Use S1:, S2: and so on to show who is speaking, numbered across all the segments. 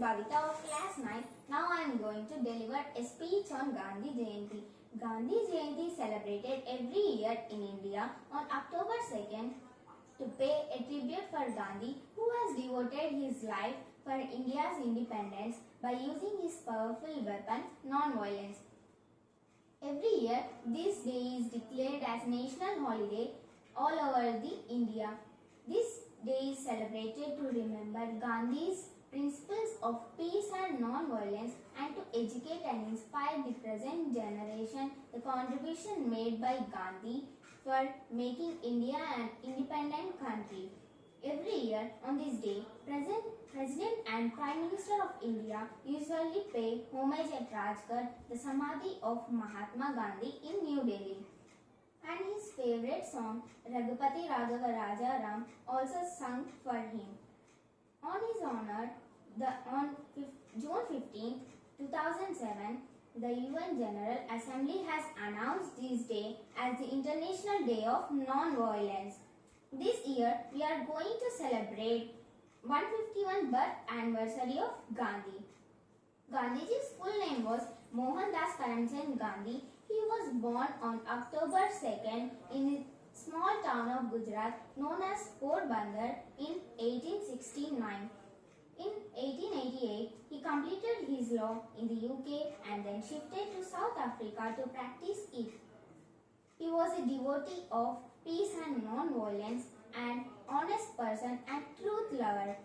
S1: Bhavita of class 9. Now I am going to deliver a speech on Gandhi Jayanti. Gandhi Jayanti is celebrated every year in India on October 2nd to pay a tribute for Gandhi, who has devoted his life for India's independence by using his powerful weapon, non-violence. Every year, this day is declared as national holiday all over the India. This day is celebrated to remember Gandhi's principles of peace and non-violence and to educate and inspire the present generation the contribution made by Gandhi for making India an independent country. Every year on this day, President and Prime Minister of India usually pay homage at Rajghat, the Samadhi of Mahatma Gandhi in New Delhi. And his favorite song, Raghupati Raghava Rajaram, also sung for him. On his honor, on June 15, 2007, the UN General Assembly has announced this day as the International Day of Non-Violence. This year, we are going to celebrate 151st birth anniversary of Gandhi. Gandhiji's full name was Mohandas Karamchand Gandhi. He was born on October 2nd in a small town of Gujarat known as Porbandar in 1869. In 1888, he completed his law in the UK and then shifted to South Africa to practice it. He was a devotee of peace and non-violence, an honest person and truth lover.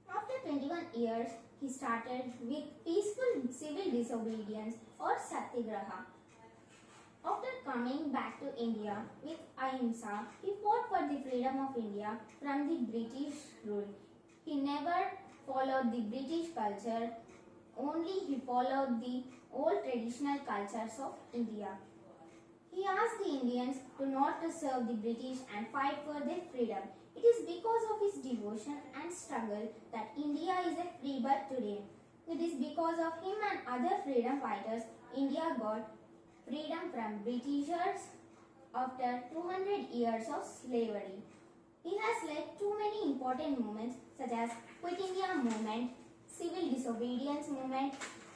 S1: After 21 years, he started with peaceful civil disobedience or Satyagraha. After coming back to India with Ahimsa, he fought for the freedom of India from the British rule. He never followed the British culture, only he followed the old traditional cultures of India. He asked the Indians to not to serve the British and fight for their freedom. It is because of his devotion and struggle that India is a free bird today. It is because of him and other freedom fighters India got freedom from Britishers after 200 years of slavery. He has led too many important movements such as Quit India movement, Civil Disobedience movement,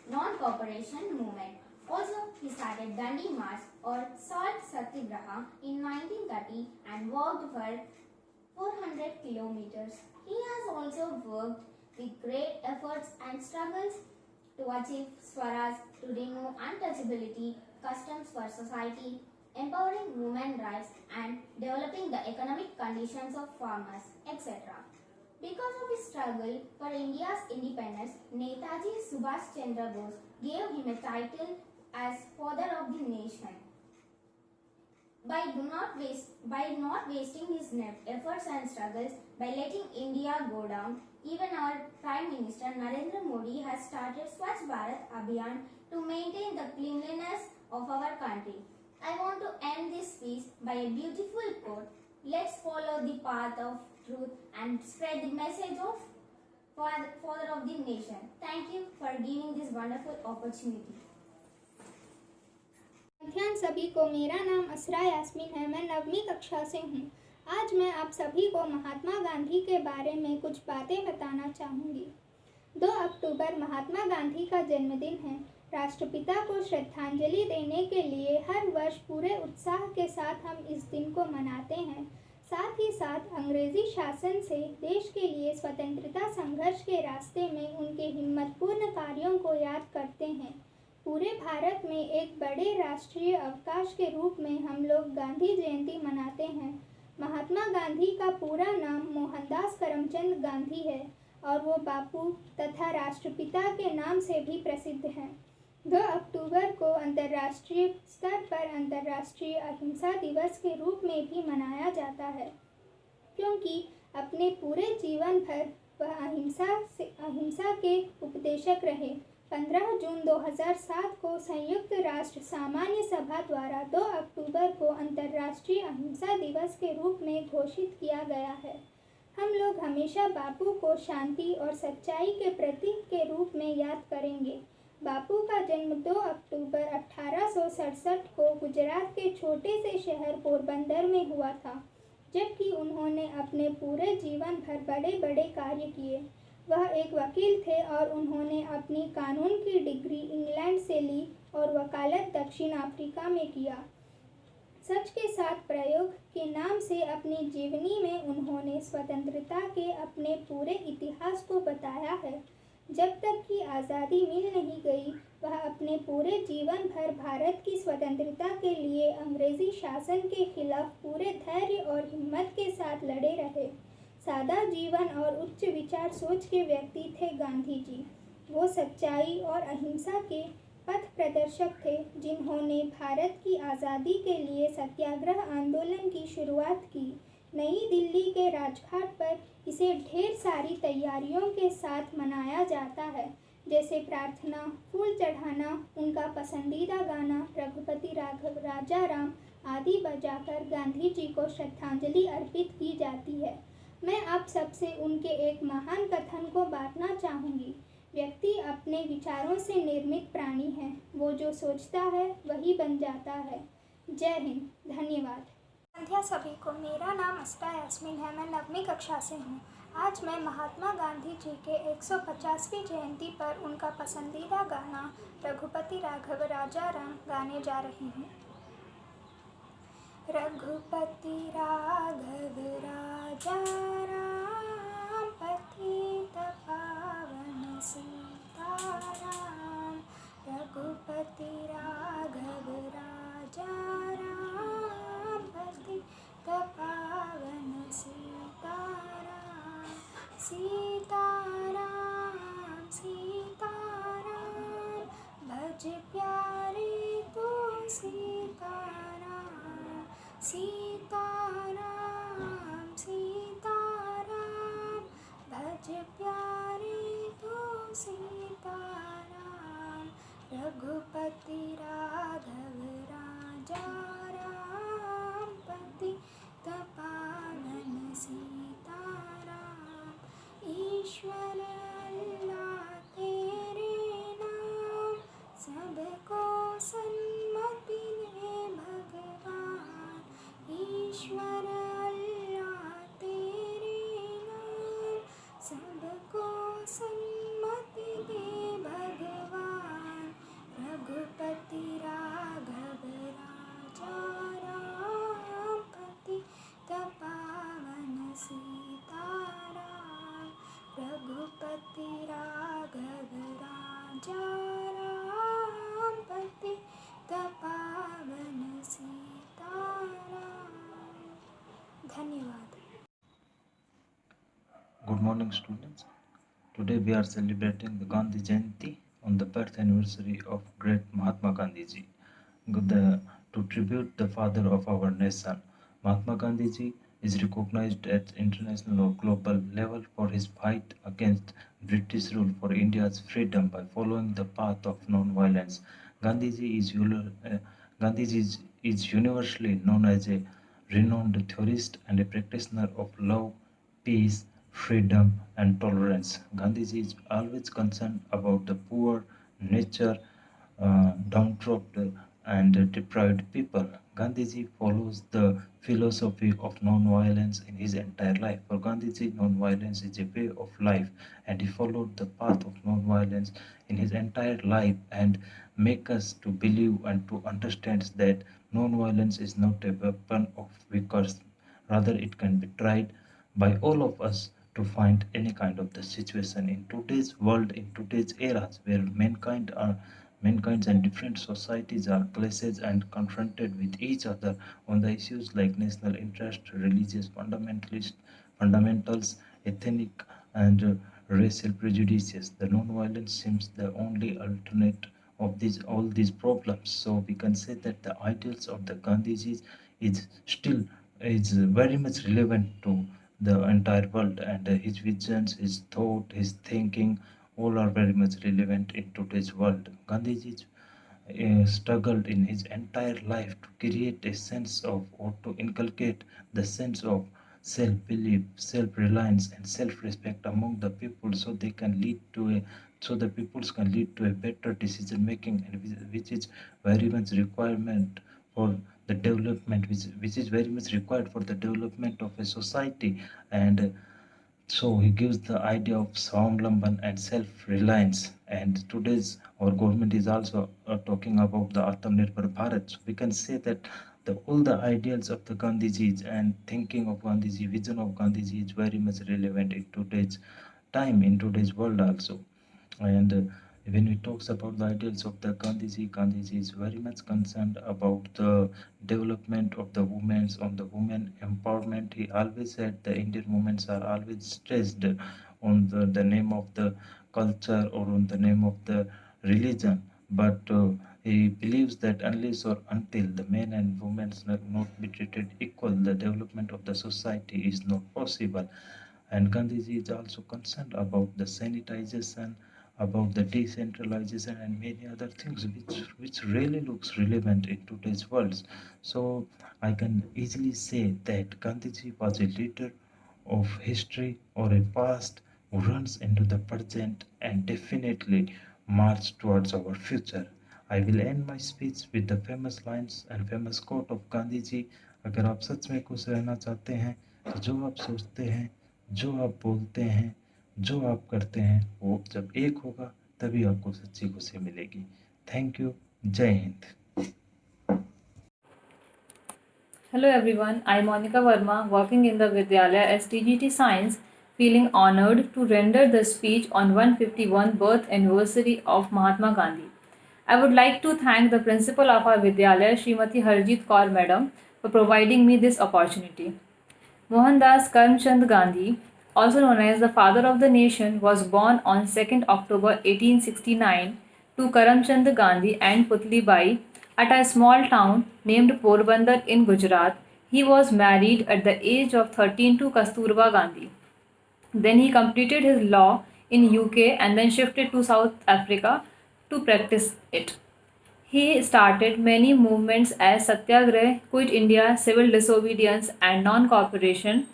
S1: Non-Cooperation movement. Also, he started Dandi March or Salt Satyagraha in 1930 and walked for 400 kilometers. He has also worked with great efforts and struggles to achieve Swaraj, to remove untouchability, customs for society, empowering women rights and developing the economic conditions of farmers, etc. Because of his struggle for India's independence, Netaji Subhash Chandra Bose gave him a title as Father of the Nation. By not wasting his efforts and struggles, by letting India go down, even our Prime Minister Narendra Modi has started Swachh Bharat Abhiyan to maintain the cleanliness of our country. I want to end this speech by a beautiful quote. Let's follow the path of truth and spread the message of Father of the Nation. Thank you for giving this wonderful opportunity.
S2: मध्याह्न सभी को, मेरा नाम असरा यास्मीन है। मैं 9वीं कक्षा से हूँ। आज मैं आप सभी को महात्मा गांधी के बारे में कुछ बातें बताना चाहूँगी। 2 अक्टूबर महात्मा गांधी का जन्मदिन है। राष्ट्रपिता को श्रद्धांजलि देने के लिए हर वर्ष पूरे उत्साह के साथ हम इस दिन को मनाते हैं। साथ ही साथ अंग्रेजी शासन से देश के लिए स्वतंत्रता संघर्ष के रास्ते में उनके हिम्मतपूर्ण कार्यों को याद करते हैं। पूरे भारत में एक बड़े राष्ट्रीय अवकाश के रूप में हम लोग गांधी जयंती मनाते हैं। महात्मा गांधी का पूरा नाम मोहनदास करमचंद गांधी है और वो बापू तथा राष्ट्रपिता के नाम से भी प्रसिद्ध हैं। 2 अक्टूबर को अंतर्राष्ट्रीय स्तर पर अंतर्राष्ट्रीय अहिंसा दिवस के रूप में भी मनाया जाता है, क्योंकि अपने पूरे जीवन भर वह अहिंसा के उपदेशक रहे। 15 जून 2007 को संयुक्त राष्ट्र सामान्य सभा द्वारा 2 अक्टूबर को अंतर्राष्ट्रीय अहिंसा दिवस के रूप में घोषित किया गया है। हम लोग हमेशा बापू को शांति और सच्चाई के प्रतीक के रूप में याद करेंगे। बापू का जन्म 2 अक्टूबर 1867 को गुजरात के छोटे से शहर पोरबंदर में हुआ था, जबकि उन्होंने अपने पूरे जीवन भर बड़े बड़े कार्य किए। वह एक वकील थे और उन्होंने अपनी कानून की डिग्री इंग्लैंड से ली और वकालत दक्षिण अफ्रीका में किया। सच के साथ प्रयोग के नाम से अपनी जीवनी में उन्होंने स्वतंत्रता के अपने पूरे इतिहास को बताया है। जब तक कि आज़ादी मिल नहीं गई, वह अपने पूरे जीवन भर भारत की स्वतंत्रता के लिए अंग्रेजी शासन के खिलाफ पूरे धैर्य और हिम्मत के साथ लड़े रहे। सादा जीवन और उच्च विचार सोच के व्यक्ति थे गांधी जी। वो सच्चाई और अहिंसा के पथ प्रदर्शक थे, जिन्होंने भारत की आज़ादी के लिए सत्याग्रह आंदोलन की शुरुआत की। नई दिल्ली के राजघाट पर इसे ढेर सारी तैयारियों के साथ मनाया जाता है, जैसे प्रार्थना, फूल चढ़ाना, उनका पसंदीदा गाना रघुपति राघव राजा राम आदि बजाकर गांधी जी को श्रद्धांजलि अर्पित की जाती है। मैं आप सबसे उनके एक महान कथन को बांटना चाहूँगी। व्यक्ति अपने विचारों से निर्मित प्राणी है। वो जो सोचता है वही बन जाता है। जय हिंद। धन्यवाद। संध्या सभी को। मेरा नाम असरा यास्मीन है। मैं 9वीं कक्षा से हूँ। आज मैं महात्मा गांधी जी के 150वीं जयंती पर उनका पसंदीदा गाना रघुपति राघव राजा राम गाने जा रही हूँ। रघुपति राघव राजा राम, पतित पावन सीताराम। रघुपति राघव राजा राम, पतित पावन सीताराम। सीताराम सीताराम, भज प्यारे तो सीताराम। सीताराम सीताराम, भज प्यारे तो सीताराम। रघुपति राघव राजा राम, पतित पावन सीताराम। ईश्वर अल्लाह तेरे नाम, सबको सन्मति दे भगवान। ईश्वर अल्लाह तेरे नाम, सबको सन्मति दे भगवान। रघुपति राघव राजा राम, पतित पावन सीताराम। रघुपति राघव राजा राम, पतित पावन सीताराम। धन्यवाद।
S3: Good morning, students. Today we are celebrating the Gandhi Jayanti on the birth anniversary of great Mahatma Gandhi ji. To tribute the father of our nation, Mahatma Gandhi ji is recognized at international or global level for his fight against British rule for India's freedom by following the path of non-violence. Gandhiji is universally known as a renowned theorist and a practitioner of love, peace, freedom, and tolerance. Gandhiji is always concerned about the poor, nature, downtrodden, and deprived people. Gandhiji follows the philosophy of non-violence in his entire life. For Gandhiji, non-violence is a way of life, and he followed the path of non-violence in his entire life and make us to believe and to understand that non-violence is not a weapon of weakness. Rather, it can be tried by all of us to find any kind of the situation in today's world, in today's eras where mankind and different societies are clashed and confronted with each other on the issues like national interest, religious fundamentals, ethnic and racial prejudices. The non-violence seems the only alternate of all these problems. So we can say that the ideals of the Gandhijis is still very much relevant to the entire world, and his visions, his thought, his thinking, all are very much relevant in today's world. Gandhiji struggled in his entire life to create a sense of, or to inculcate the sense of self-belief, self-reliance, and self-respect among the people, so the peoples can lead to a better decision making, and which is very much requirement for the development, which is very much required for the development of a society and So he gives the idea of Swavlamban and self-reliance. And today's our government is also talking about the Atmanirbhar Bharat. So we can say that all the ideals of the Gandhiji and thinking of Gandhiji, vision of Gandhiji is very much relevant in today's time, in today's world also. And when we talks about the ideals of the Gandhiji is very much concerned about the development of the women, on the women empowerment. He always said the Indian women are always stressed on the name of the culture or on the name of the religion, but he believes that unless or until the men and women not be treated equal, the development of the society is not possible. And Gandhiji is also concerned about the sanitization, about the decentralization and many other things which really looks relevant in today's world. So I can easily say that Gandhiji was a leader of history or a past who runs into the present and definitely march towards our future. I will end my speech with the famous lines and famous quote of Gandhi ji. अगर आप सच में खुश रहना चाहते हैं तो जो आप सोचते हैं, जो आप बोलते हैं, जो आप करते हैं, वो जब एक होगा तभी आपको सच्ची खुशी मिलेगी. Thank you. जय Hind.
S4: Hello everyone, I am Monica Verma, working in the Vidyalaya as TGT Science, feeling honored to render the speech on 151 birth anniversary of Mahatma Gandhi. I would like to thank the principal of our Vidyalaya, Srimati Harjit Kaur Madam, for providing me this opportunity. Mohandas Karamchand Gandhi, also known as the father of the nation, was born on 2nd October 1869 to Karamchand Gandhi and Putli Bai at a small town named Porbandar in Gujarat. He was married at the age of 13 to Kasturba Gandhi. Then he completed his law in UK and then shifted to South Africa to practice it. He started many movements as Satyagrah, Quit India, Civil Disobedience and Non-Cooperation,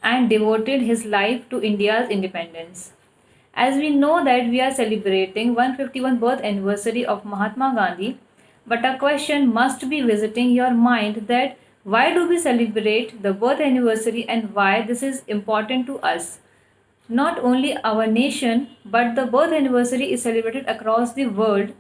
S4: and devoted his life to India's independence. As we know that we are celebrating 151 birth anniversary of Mahatma Gandhi, but a question must be visiting your mind that why do we celebrate the birth anniversary and why this is important to us? Not only our nation, but the birth anniversary is celebrated across the world,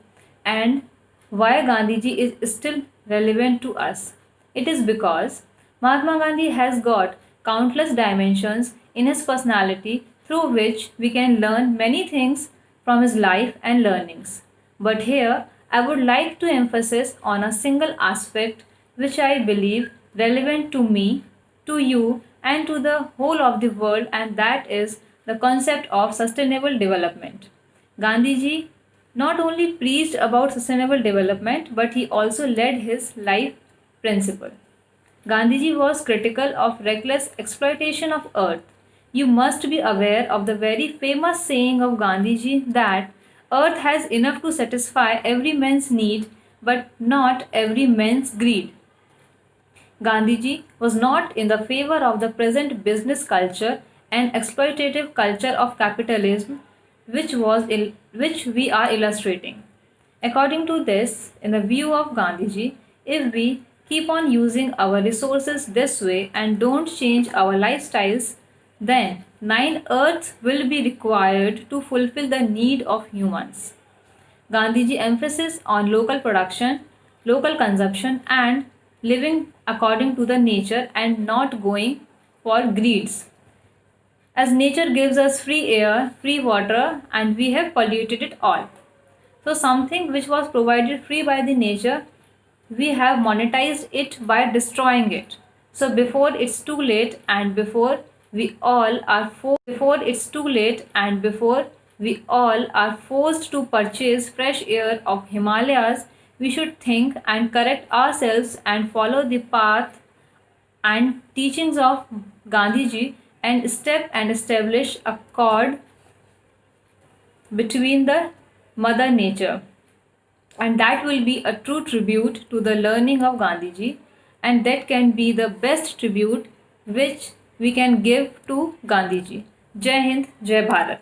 S4: and why Gandhiji is still relevant to us. It is because Mahatma Gandhi has got countless dimensions in his personality through which we can learn many things from his life and learnings. But here I would like to emphasize on a single aspect which I believe relevant to me, to you and to the whole of the world, and that is the concept of sustainable development. Gandhiji not only preached about sustainable development but he also led his life principle. Gandhiji was critical of reckless exploitation of earth. You must be aware of the very famous saying of Gandhiji that earth has enough to satisfy every man's need but not every man's greed. Gandhiji was not in the favor of the present business culture and exploitative culture of capitalism which we are illustrating. According to this, in the view of Gandhiji, if we keep on using our resources this way and don't change our lifestyles, then 9 earths will be required to fulfill the need of humans. Gandhiji emphasis on local production, local consumption and living according to the nature and not going for greeds. As nature gives us free air, free water and we have polluted it all. So something which was provided free by the nature, we have monetized it by destroying it. So before it's too late and before we all are forced to purchase fresh air of Himalayas, we should think and correct ourselves and follow the path and teachings of Gandhiji and step and establish a accord between the mother nature, and that will be a true tribute to the learning of Gandhiji, and that can be the best tribute which we can give to Gandhiji. Jai Hind, Jai Bharat.